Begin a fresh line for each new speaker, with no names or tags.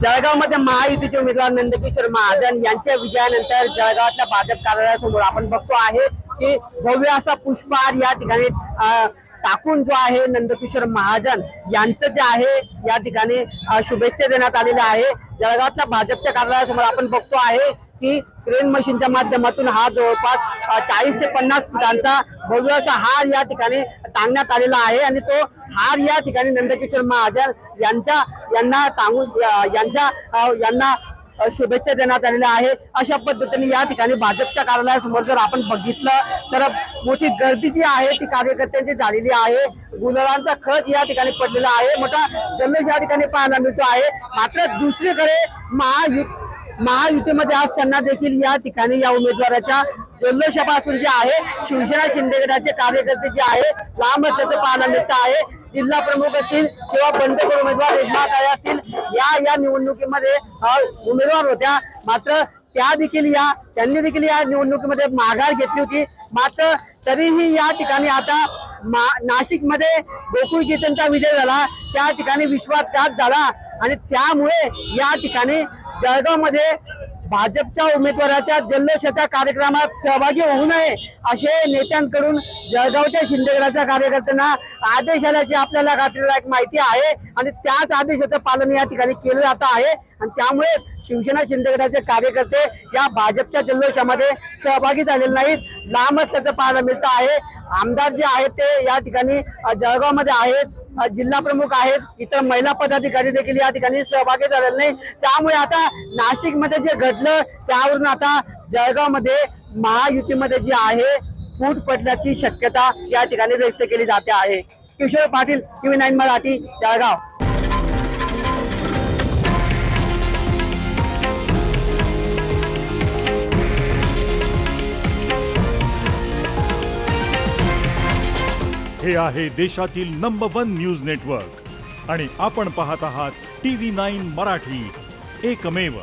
जळगावमध्ये महायुतीचे उमेदवार नंदकिशोर महाजन यांच्या विजयानंतर जळगावातल्या भाजप कार्यालयासमोर आपण बघतो आहे की भव्य असा पुष्पहार या ठिकाणी टाकून जो आहे नंदकिशोर महाजन यांचं जे आहे या ठिकाणी शुभेच्छा देण्यात आलेल्या आहे। जळगावातल्या भाजपच्या कार्यालयासमोर आपण बघतो आहे की क्रेन मशीनच्या माध्यमातून हा जवळपास 40 ते 50 फुटांचा भव्य असा हार या ठिकाणी टांगण्यात आलेला आहे आणि तो हार या ठिकाणी नंदकिशोर महाजन यांना शुभेच्छा देण्यात आलेल्या आहे। अशा पद्धतीने या ठिकाणी भाजपच्या कार्यालयासमोर जर आपण बघितलं तर मोठी गर्दी जी आहे ती कार्यकर्त्यांची झालेली आहे। गुलालांचा खच या ठिकाणी पडलेला आहे, मोठा जल्लोष या ठिकाणी पाहायला मिळतो आहे। मात्र दुसरीकडे महायुतीमध्ये असताना देखील या ठिकाणी या उमेदवाराच्या जल्लोषापासून जे आहे शिवसेना शिंदे गटाचे कार्यकर्ते जे आहे लांब असल्याचं पाहायला मिळत आहे। जिल्हा प्रमुख असतील किंवा बंडखोर उमेदवार रेश्मा काळे असतील या निवडणुकीमध्ये उमेदवार होत्या, मात्र त्यांनी देखील या निवडणुकीमध्ये माघार घेतली होती। मात्र तरीही या ठिकाणी आता नाशिकमध्ये गोकुळ गीतेंचा विजय झाला, त्या ठिकाणी विश्वासघात झाला आणि त्यामुळे या ठिकाणी जळगावमध्ये भाजपच्या उमेदवाराच्या जल्लोषाच्या कार्यक्रमात सहभागी होऊ नये असे नेत्यांकडून जळगावच्या शिंदेगडाच्या कार्यकर्त्यांना आदेश आल्याची आपल्याला खात्रीलायक माहिती आहे आणि त्याच आदेशाचं पालन या ठिकाणी केलं जात आहे आणि त्यामुळे शिवसेना शिंदेगडाचे कार्यकर्ते या भाजपच्या जल्लोषामध्ये सहभागी झालेले नाहीत, लांब असल्याचं पाहायला मिळतं आहे। आमदार जे आहेत ते या ठिकाणी जळगावमध्ये आहेत, जिल्हा प्रमुख आहेत, इतर महिला पदाधिकारी देखील या ठिकाणी सहभागी झालेले नाही। त्यामुळे आता नाशिकमध्ये जे घडलं त्यावरून आता जळगावमध्ये महायुतीमध्ये जी आहे फूट पडण्याची शक्यता या ठिकाणी व्यक्त केली जाते आहे। किशोर पाटील, TV9 मराठी, जळगाव।
हे आहे देशातील नंबर 1 न्यूज नेटवर्क आणि आपण पाहत आहात TV9 मराठी, एकमेव।